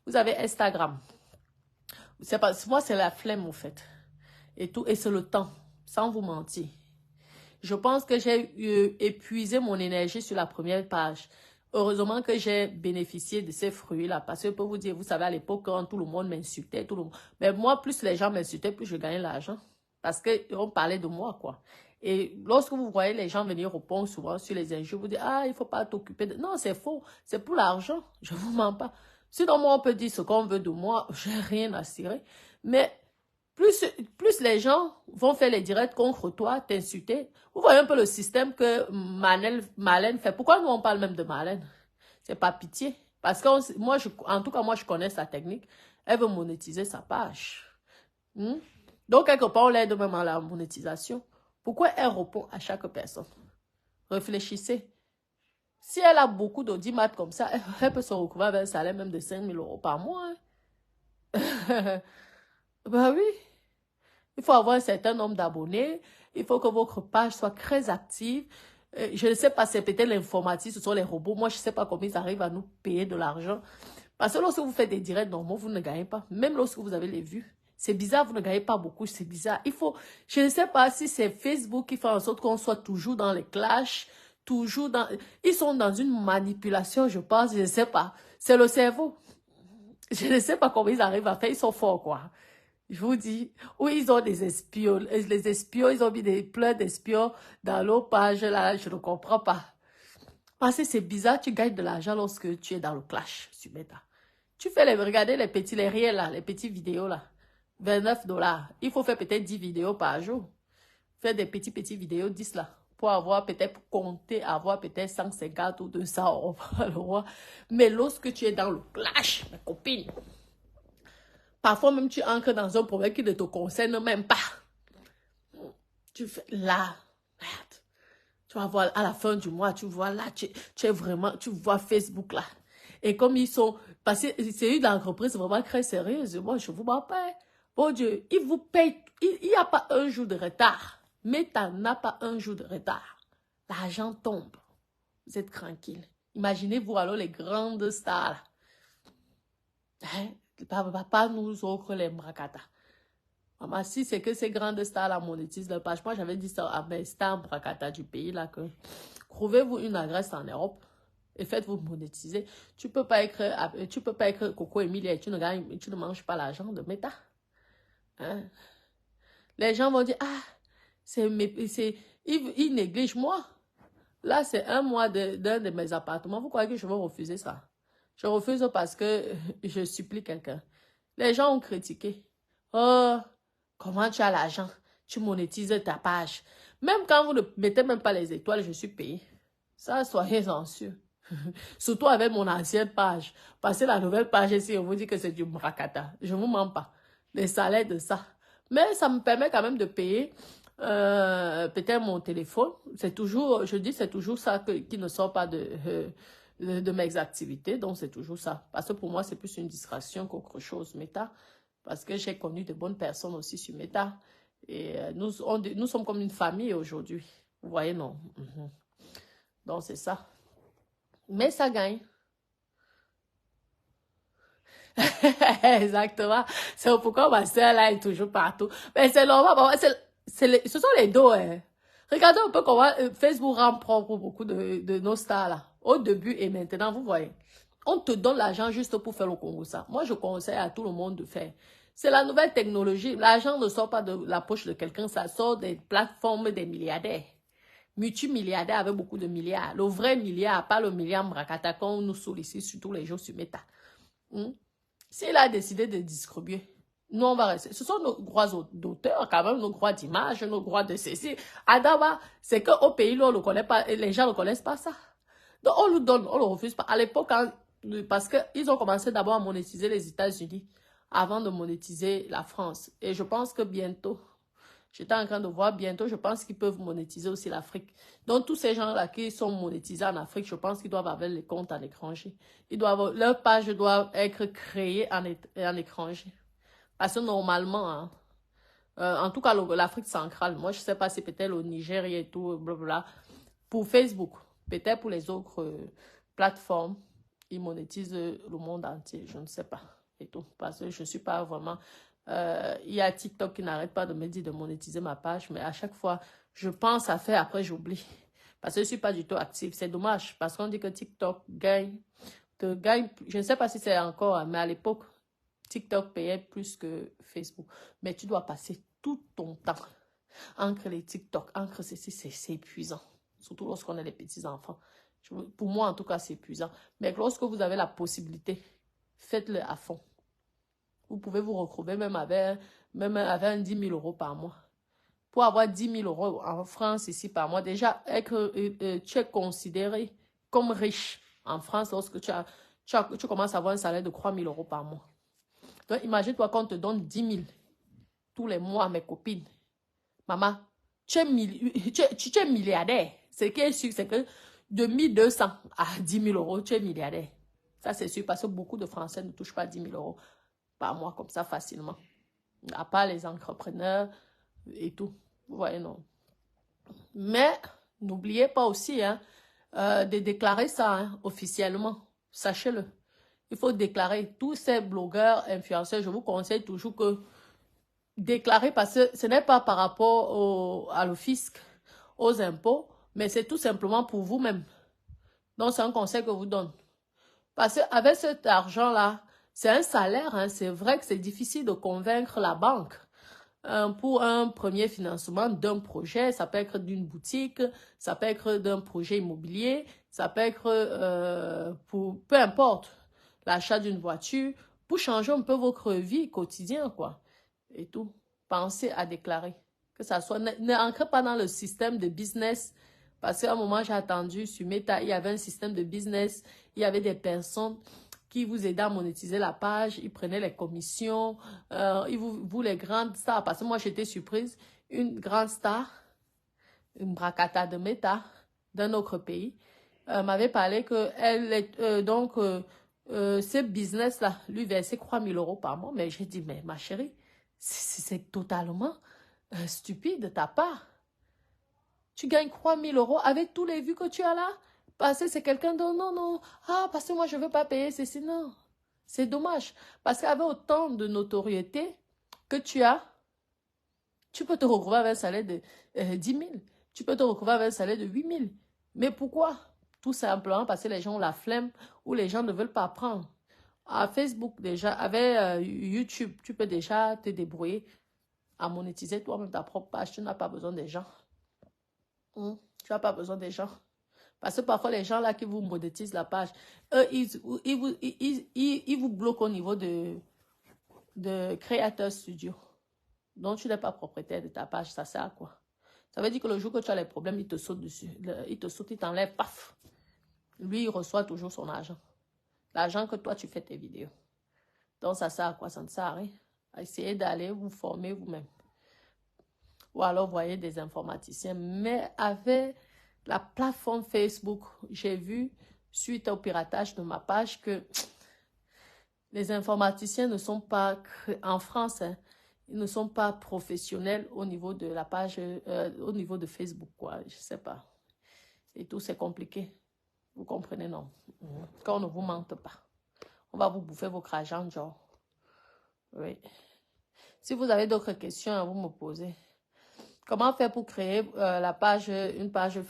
S1: vous avez Instagram. C'est pas, moi, c'est la flemme, en fait. Et c'est le temps, sans vous mentir. Je pense que j'ai épuisé mon énergie sur la première page. Heureusement que j'ai bénéficié de ces fruits-là. Parce que pour vous dire, vous savez, à l'époque, quand tout le monde m'insultait, mais moi, plus les gens m'insultaient, plus je gagnais l'argent. Parce qu'on parlait de moi, quoi. Et lorsque vous voyez les gens venir répondre souvent sur les injures, vous dites, ah, il ne faut pas t'occuper de... Non, c'est faux. C'est pour l'argent. Je ne vous mens pas. Sinon, moi, on peut dire ce qu'on veut de moi. Je n'ai rien à cirer. Mais plus les gens vont faire les directs contre toi, t'insulter. Vous voyez un peu le système que Marlène fait. Pourquoi nous, on parle même de Marlène? C'est pas pitié. Parce que en tout cas, moi, je connais sa technique. Elle veut monétiser sa page. Donc, quelque part, on l'aide même à la monétisation. Pourquoi elle répond à chaque personne? Réfléchissez. Si elle a beaucoup d'audimat comme ça, elle peut se retrouver avec un salaire même de 5 000 € par mois. Hein? Ben oui. Il faut avoir un certain nombre d'abonnés. Il faut que votre page soit très active. Je ne sais pas, c'est peut-être l'informatique, ce sont les robots. Moi, je ne sais pas comment ils arrivent à nous payer de l'argent. Parce que lorsque vous faites des directs normaux, vous ne gagnez pas. Même lorsque vous avez les vues. C'est bizarre, vous ne gagnez pas beaucoup, c'est bizarre. Je ne sais pas si c'est Facebook qui fait en sorte qu'on soit toujours dans les clashs, toujours dans... Ils sont dans une manipulation, je pense, je ne sais pas. C'est le cerveau. Je ne sais pas comment ils arrivent à faire, ils sont forts, quoi. Je vous dis, oui, ils ont des espions. Les espions, ils ont mis plein d'espions dans leur page, là, je ne comprends pas. Parce que c'est bizarre, tu gagnes de l'argent lorsque tu es dans le clash sur Meta. Tu fais regarder les réels, là, les petites vidéos, là. 29 $. Il faut faire peut-être 10 vidéos par jour. Faire des petites vidéos, 10 là. Pour avoir peut-être, pour compter, avoir peut-être 150 ou 200 € par le mois. Mais lorsque tu es dans le clash, ma copine, parfois même tu entres dans un problème qui ne te concerne même pas. Tu fais là, merde. Tu vas voir à la fin du mois, tu vois là, tu es vraiment, tu vois Facebook là. Et comme ils sont, parce que c'est une entreprise vraiment très sérieuse, moi je vous m'appelle. Bon Dieu, ils vous payent, il n'y a pas un jour de retard. Meta n'a pas un jour de retard. L'argent tombe. Vous êtes tranquille. Imaginez-vous alors les grandes stars. Hein? Pas nous autres les mrakata. Maman, si c'est que ces grandes stars-là monétisent leur page, moi j'avais dit ça à mes stars mrakata du pays là que trouvez-vous une adresse en Europe et faites-vous monétiser. Tu peux pas écrire Coco Emilia et tu ne manges pas l'argent de Meta. Hein? Les gens vont dire, ah, ils négligent moi. Là, c'est un mois d'un de mes appartements. Vous croyez que je vais refuser ça? Je refuse parce que je supplie quelqu'un. Les gens ont critiqué. Oh, Comment tu as l'argent? Tu monétises ta page. Même quand vous ne mettez même pas les étoiles, je suis payé. Ça, soyez-en sûrs. Surtout avec mon ancienne page. Parce que la nouvelle page ici, on vous dit que c'est du mrakata. Je ne vous mens pas. Les salaires de ça. Mais ça me permet quand même de payer peut-être mon téléphone. C'est toujours, je dis, c'est toujours ça qui ne sort pas de mes activités. Donc, c'est toujours ça. Parce que pour moi, c'est plus une distraction qu'autre chose, Meta. Parce que j'ai connu de bonnes personnes aussi sur Meta. Et nous sommes comme une famille aujourd'hui. Vous voyez, non? Donc, c'est ça. Mais ça gagne. Exactement. C'est pourquoi ma soeur là est toujours partout. Mais c'est normal. Ce sont les dos. Hein. Regardez un peu comment Facebook rend propre beaucoup de nos stars là. Au début et maintenant, vous voyez. On te donne l'argent juste pour faire le Congo ça. Moi, je conseille à tout le monde de faire. C'est la nouvelle technologie. L'argent ne sort pas de la poche de quelqu'un. Ça sort des plateformes des milliardaires. Multimilliardaires avec beaucoup de milliards. Le vrai milliard, pas le milliard Mrakata qu'on nous sollicite sur tous les jours sur Meta. S'il a décidé de distribuer, nous on va rester. Ce sont nos droits d'auteur, quand même, nos droits d'image, nos droits de ceci. Adama, c'est qu'au pays, là, on ne connaît pas, les gens ne connaissent pas ça. Donc on nous donne, on ne refuse pas. À l'époque, parce qu'ils ont commencé d'abord à monétiser les États-Unis avant de monétiser la France. Et je pense que bientôt, j'étais en train de voir, bientôt, je pense qu'ils peuvent monétiser aussi l'Afrique. Donc, tous ces gens-là qui sont monétisés en Afrique, je pense qu'ils doivent avoir les comptes en étranger. Leur page doit être créée en étranger. Parce que normalement, hein, en tout cas, l'Afrique centrale, moi, je ne sais pas si peut-être le Nigeria et tout, blablabla, pour Facebook, peut-être pour les autres plateformes, ils monétisent le monde entier, je ne sais pas. Et tout, parce que je ne suis pas vraiment... il y a TikTok qui n'arrête pas de me dire de monétiser ma page, mais à chaque fois, je pense à faire, après j'oublie. Parce que je ne suis pas du tout active. C'est dommage, parce qu'on dit que TikTok gagne. Je ne sais pas si c'est encore, mais à l'époque, TikTok payait plus que Facebook. Mais tu dois passer tout ton temps entre les TikTok, entre ceci, c'est épuisant. Surtout lorsqu'on a les petits-enfants. Pour moi, en tout cas, c'est épuisant. Mais lorsque vous avez la possibilité, faites-le à fond. Vous pouvez vous retrouver même avec 10 000 euros par mois. Pour avoir 10 000 euros en France ici par mois, déjà, tu es considéré comme riche en France lorsque tu commences à avoir un salaire de 3 000 euros par mois. Donc, imagine-toi qu'on te donne 10 000 tous les mois, mes copines. Maman, tu es milliardaire. Ce qui est sûr, c'est que de 1 200 à 10 000 euros, tu es milliardaire. Ça, c'est sûr, parce que beaucoup de Français ne touchent pas 10 000 euros par mois comme ça facilement. À part les entrepreneurs et tout. Vous voyez, non. Mais n'oubliez pas aussi hein, de déclarer ça hein, officiellement. Sachez-le. Il faut déclarer. Tous ces blogueurs, influenceurs, je vous conseille toujours que déclarer parce que ce n'est pas par rapport à le fisc, aux impôts, mais c'est tout simplement pour vous-même. Donc, c'est un conseil que je vous donne. Parce qu'avec cet argent-là, c'est un salaire, hein, c'est vrai que c'est difficile de convaincre la banque pour un premier financement d'un projet. Ça peut être d'une boutique, ça peut être d'un projet immobilier, ça peut être pour peu importe, l'achat d'une voiture, pour changer un peu votre vie quotidienne, quoi. Et tout. Pensez à déclarer. Que ça soit, n'entrez pas dans le système de business. Parce qu'à un moment, j'ai attendu sur Meta, il y avait un système de business, il y avait des personnes qui vous aidaient à monétiser la page, ils prenaient les commissions, vous les grandes stars, parce que moi j'étais surprise, une grande star, une bracata de Meta, d'un autre pays, m'avait parlé que ce business-là lui versait 3 000 euros par mois, mais j'ai dit, mais ma chérie, c'est totalement stupide de ta part. Tu gagnes 3 000 euros avec tous les vues que tu as là. Parce que c'est quelqu'un de non. Ah, parce que moi, je ne veux pas payer ceci. Non. C'est dommage. Parce qu'avec autant de notoriété que tu as, tu peux te retrouver avec un salaire de 10 000. Tu peux te retrouver avec un salaire de 8 000. Mais pourquoi? Tout simplement parce que les gens ont la flemme ou les gens ne veulent pas apprendre. À Facebook, déjà, avec YouTube, tu peux déjà te débrouiller à monétiser toi-même ta propre page. Tu n'as pas besoin des gens. Tu n'as pas besoin des gens. Parce que parfois, les gens là qui vous monétisent la page, eux, ils vous bloquent au niveau de Creator Studio. Donc, tu n'es pas propriétaire de ta page. Ça sert à quoi? Ça veut dire que le jour que tu as les problèmes, il te saute dessus. Il te saute, il t'enlève, paf. Lui, il reçoit toujours son argent. L'argent que toi, tu fais tes vidéos. Donc, ça sert à quoi? Ça ne sert à rien. Essayez d'aller vous former vous-même. Ou alors, voyez des informaticiens. Mais avec la plateforme Facebook, j'ai vu, suite au piratage de ma page, que les informaticiens ne sont pas, en France, hein, ils ne sont pas professionnels au niveau de la page, au niveau de Facebook, quoi. Je sais pas. Et tout, c'est compliqué. Vous comprenez, non? Quand on ne vous mente pas. On va vous bouffer vos argent, genre. Oui. Si vous avez d'autres questions à vous me poser. Comment faire pour créer la page, une page...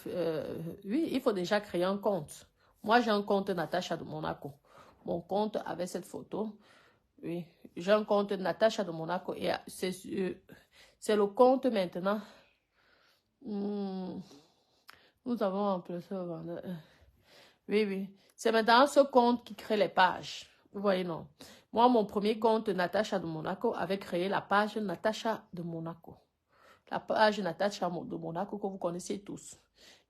S1: oui, il faut déjà créer un compte. Moi, j'ai un compte Natacha de Monaco. Mon compte avec cette photo. Oui, j'ai un compte Natacha de Monaco. Et c'est le compte maintenant. Nous avons remplacé le vendeur. Oui, oui. C'est maintenant ce compte qui crée les pages. Vous voyez, non? Moi, mon premier compte Natacha de Monaco avait créé la page Natacha de Monaco. La page Natacha de Monaco que vous connaissez tous.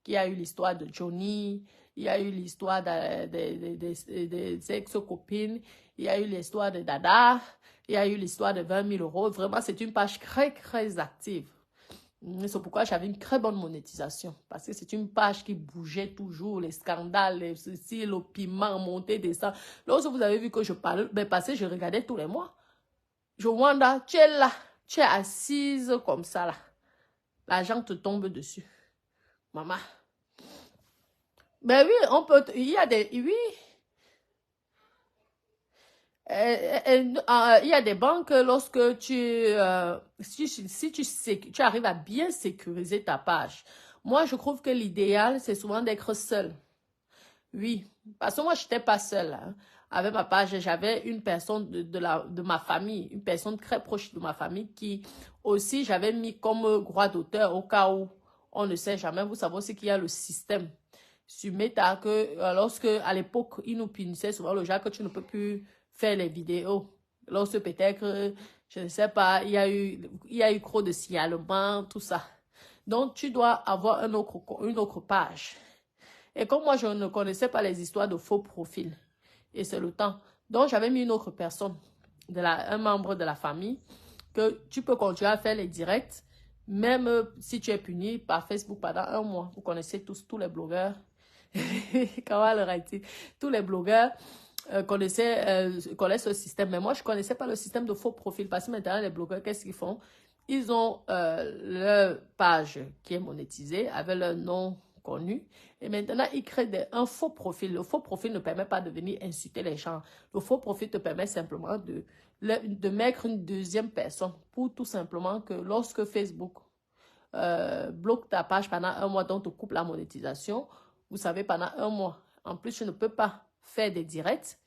S1: Qui a eu l'histoire de Johnny, il y a eu l'histoire des ex-copines, il y a eu l'histoire de Dada, il y a eu l'histoire de 20 000 euros. Vraiment, c'est une page très, très active. C'est pourquoi j'avais une très bonne monétisation. Parce que c'est une page qui bougeait toujours, les scandales, les ceci, le piment, monter, descendre. Lorsque vous avez vu que je parlais, ben parce que je regardais tous les mois. Je Wanda, tu es là, tu es assise comme ça là. L'argent te tombe dessus. Maman. Ben oui, on peut, il y a des, oui. Il y a des banques, lorsque si tu arrives à bien sécuriser ta page. Moi, je trouve que l'idéal, c'est souvent d'être seul. Oui, parce que moi, je n'étais pas seule. Hein. Avec ma page, j'avais une personne de ma famille, une personne très proche de ma famille qui aussi, j'avais mis comme droit d'auteur au cas où on ne sait jamais. Vous savez aussi qu'il y a le système sur Meta que lorsque, à l'époque, ils nous punissaient souvent le genre que tu ne peux plus faire les vidéos. Lorsque peut-être, je ne sais pas, il y a eu trop de signalements, tout ça. Donc, tu dois avoir une autre page. Et comme moi, je ne connaissais pas les histoires de faux profils, et c'est le temps. Donc, j'avais mis une autre personne, un membre de la famille, que tu peux continuer à faire les directs, même si tu es puni par Facebook pendant 1 mois. Vous connaissez tous les blogueurs. Comment le dit? Tous les blogueurs connaissent ce système. Mais moi, je ne connaissais pas le système de faux profils. Parce que maintenant, les blogueurs, qu'est-ce qu'ils font? Ils ont leur page qui est monétisée avec leur nom connu. Et maintenant, ils créent un faux profil. Le faux profil ne permet pas de venir insulter les gens. Le faux profil te permet simplement de mettre une deuxième personne pour tout simplement que lorsque Facebook bloque ta page pendant 1 mois, donc te coupe la monétisation, vous savez, pendant 1 mois. En plus, tu ne peux pas faire des directs.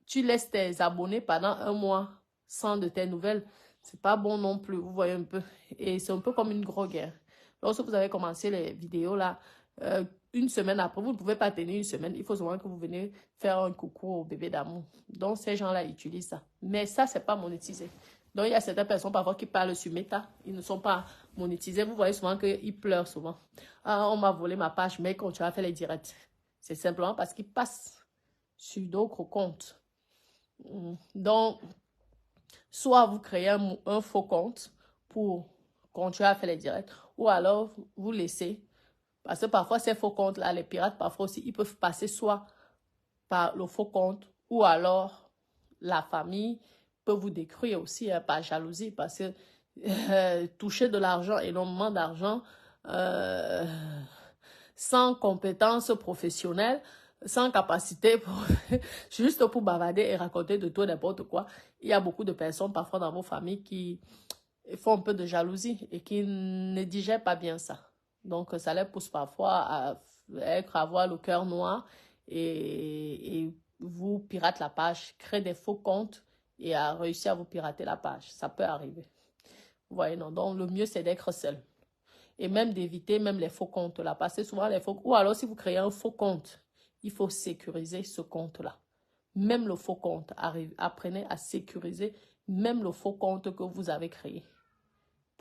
S1: Tu laisses tes abonnés pendant 1 mois sans de tes nouvelles. C'est pas bon non plus, vous voyez un peu. Et c'est un peu comme une grosse guerre. Lorsque vous avez commencé les vidéos là, 1 semaine après, vous ne pouvez pas tenir 1 semaine. Il faut souvent que vous venez faire un coucou au bébé d'amour. Donc, ces gens-là utilisent ça. Mais ça, c'est pas monétisé. Donc, il y a certaines personnes parfois qui parlent sur Meta. Ils ne sont pas monétisés. Vous voyez souvent qu'ils pleurent souvent. Ah, on m'a volé ma page, mais quand tu as fait les directs. C'est simplement parce qu'ils passent sur d'autres comptes. Donc, soit vous créez un faux compte pour continuer à faire les directs, ou alors vous laissez. Parce que parfois, ces faux comptes-là, les pirates, parfois aussi, ils peuvent passer soit par le faux compte, ou alors la famille peut vous détruire aussi par jalousie, parce que toucher de l'argent, énormément d'argent, sans compétences professionnelles, sans capacité, juste pour bavarder et raconter de tout n'importe quoi. Il y a beaucoup de personnes, parfois dans vos familles, qui font un peu de jalousie et qui ne digèrent pas bien ça. Donc, ça les pousse parfois à avoir le cœur noir et vous pirate la page, créer des faux comptes et à réussir à vous pirater la page. Ça peut arriver. Vous voyez, non? Donc, le mieux, c'est d'être seul. Et même d'éviter même les faux comptes là. Parce que souvent, les faux... Ou alors, si vous créez un faux compte, il faut sécuriser ce compte-là. Même le faux compte, apprenez à sécuriser même le faux compte que vous avez créé.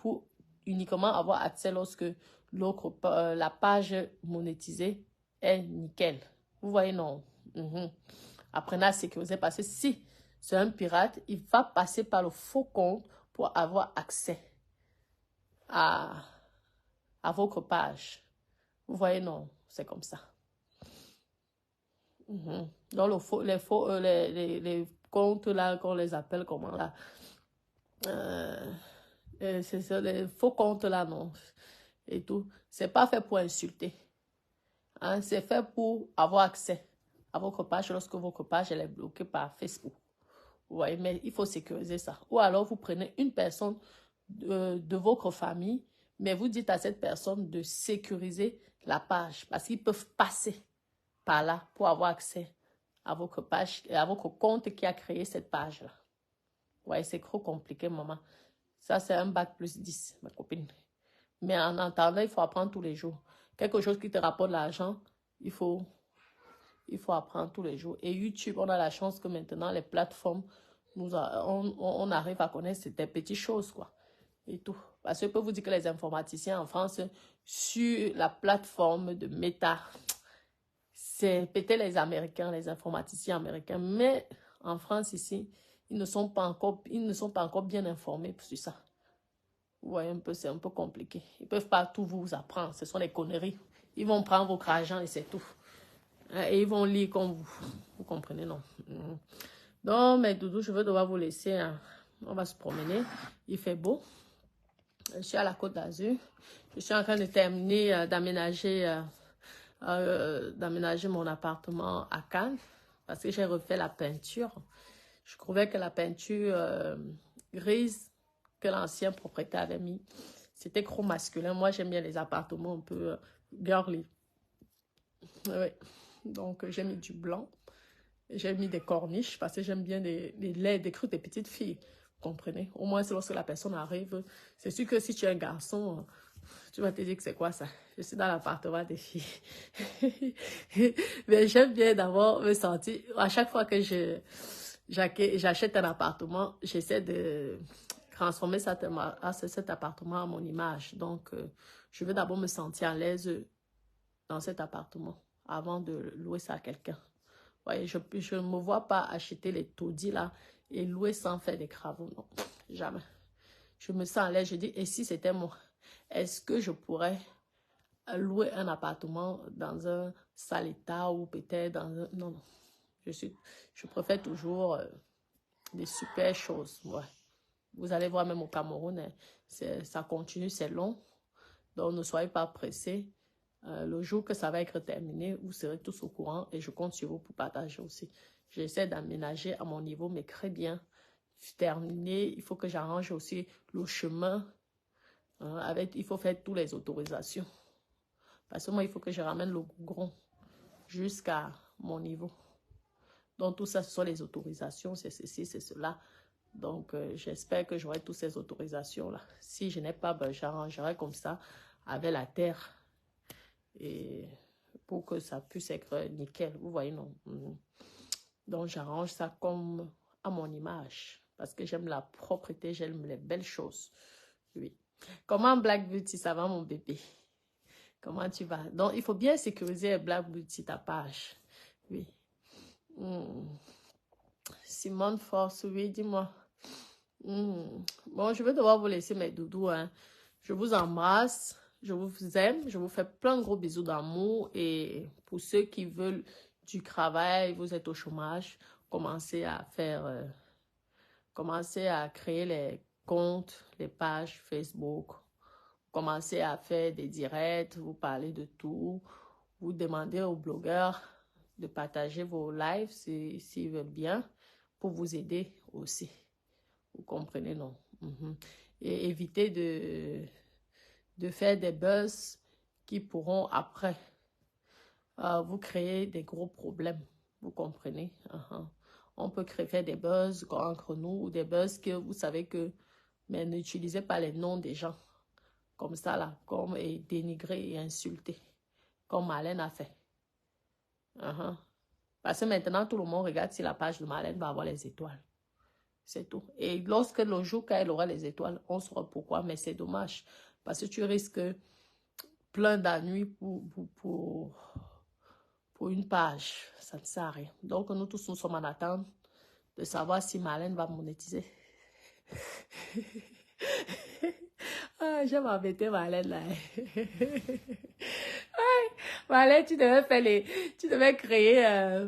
S1: pour uniquement avoir accès lorsque la page monétisée est nickel. Vous voyez, non. Apprenez à sécuriser parce que si c'est un pirate, il va passer par le faux compte pour avoir accès à votre page. Vous voyez, non, c'est comme ça. Donc, les comptes, là, qu'on les appelle, comment, là, c'est ça, les faux comptes, là, non, et tout, c'est pas fait pour insulter. Hein, c'est fait pour avoir accès à votre page lorsque votre page elle est bloquée par Facebook. Vous voyez, mais il faut sécuriser ça. Ou alors, vous prenez une personne de votre famille, mais vous dites à cette personne de sécuriser la page parce qu'ils peuvent passer par là pour avoir accès à votre page, à votre compte qui a créé cette page-là. Vous voyez, c'est trop compliqué, maman. Ça, c'est un bac plus 10, ma copine. Mais en attendant, il faut apprendre tous les jours. Quelque chose qui te rapporte l'argent, il faut apprendre tous les jours. Et YouTube, on a la chance que maintenant, les plateformes, on arrive à connaître des petites choses, quoi. Et tout. Parce que je peux vous dire que les informaticiens en France, sur la plateforme de Meta, c'est peut-être les Américains, les informaticiens américains, mais en France, ici, ils ne sont pas encore bien informés sur ça. Vous voyez un peu, c'est un peu compliqué. Ils ne peuvent pas tout vous apprendre, ce sont des conneries. Ils vont prendre votre argent et c'est tout. Et ils vont lire comme vous. Vous comprenez, non? Donc, mes doudous, je vais devoir vous laisser. Hein. On va se promener. Il fait beau. Je suis à la Côte d'Azur. Je suis en train de terminer d'aménager mon appartement à Cannes parce que j'ai refait la peinture. Je trouvais que la peinture grise que l'ancien propriétaire avait mis, c'était trop masculin. Moi, j'aime bien les appartements un peu girly. Oui. Donc, j'ai mis du blanc. J'ai mis des corniches parce que j'aime bien des crues des petites filles. Vous comprenez? Au moins, c'est lorsque la personne arrive. C'est sûr que si tu es un garçon, tu vas te dire que c'est quoi ça? Je suis dans l'appartement des filles. Mais j'aime bien d'abord me sentir... À chaque fois que j'achète un appartement, j'essaie de transformer cet appartement à mon image. Donc, je veux d'abord me sentir à l'aise dans cet appartement avant de louer ça à quelqu'un. Ouais, je ne me vois pas acheter les taudis là et louer sans faire des travaux. Non, jamais. Je me sens à l'aise. Je dis, et si c'était moi, est-ce que je pourrais louer un appartement dans un sale état ou peut-être dans un... Non, non. Je préfère toujours des super choses. Ouais. Vous allez voir même au Cameroun, hein, ça continue, c'est long. Donc, ne soyez pas pressés. Le jour que ça va être terminé, vous serez tous au courant et je compte sur vous pour partager aussi. J'essaie d'aménager à mon niveau, mais très bien terminé. Il faut que j'arrange aussi le chemin. Il faut faire toutes les autorisations. Parce que moi, il faut que je ramène le goudron jusqu'à mon niveau. Donc, tout ça, ce sont les autorisations, c'est ceci, c'est cela. Donc, j'espère que j'aurai toutes ces autorisations-là. Si je n'ai pas, ben, j'arrangerai comme ça avec la terre. Et pour que ça puisse être nickel, vous voyez, non. Donc, j'arrange ça comme à mon image. Parce que j'aime la propreté, j'aime les belles choses. Oui. Comment Black Beauty, ça va mon bébé? Comment tu vas? Donc, il faut bien sécuriser Black Beauty, ta page. Oui. Simone Force, oui, dis-moi. Bon, je vais devoir vous laisser mes doudous. Hein. Je vous embrasse. Je vous aime, je vous fais plein de gros bisous d'amour et pour ceux qui veulent du travail, vous êtes au chômage, commencez à créer les comptes, les pages Facebook, commencez à faire des directs, vous parlez de tout, vous demandez aux blogueurs de partager vos lives s'ils veulent bien pour vous aider aussi. Vous comprenez, non? Et évitez de faire des buzz qui pourront après vous créer des gros problèmes. Vous comprenez? On peut faire des buzz entre nous ou des buzz que vous savez que, mais n'utilisez pas les noms des gens comme ça là, comme et dénigrer et insulter, comme Marlène a fait. Parce que maintenant tout le monde regarde si la page de Marlène va avoir les étoiles. C'est tout. Et lorsque le jour, quand elle aura les étoiles, on saura pourquoi. Mais c'est dommage. Parce que tu risques plein d'ennuis pour une page. Ça ne sert à rien. Donc, nous tous, nous sommes en attente de savoir si Marlène va monétiser. Ah, je vais m'embêter, Marlène, là. Marlène, tu devais créer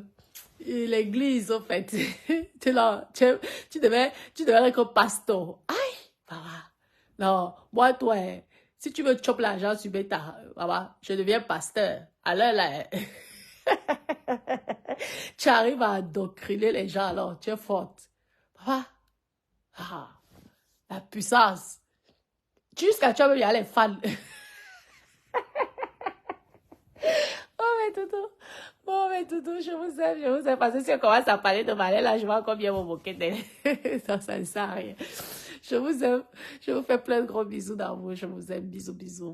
S1: l'église, en fait. tu devais être pasteur. Aïe, papa. Non, moi, toi, si tu veux choper l'argent sur Beta, papa, je deviens pasteur. Alors là, tu arrives à endoctriner les gens, alors tu es forte. Papa, la puissance. Jusqu'à tu as même y a les fans. Oh, mais Toutou, je vous aime, parce que si on commence à parler de Marlène, là, je vais encore bien me moquer d'elle. Ça ne sert à rien. Je vous aime, je vous fais plein de gros bisous dans vous, je vous aime, bisous, bisous.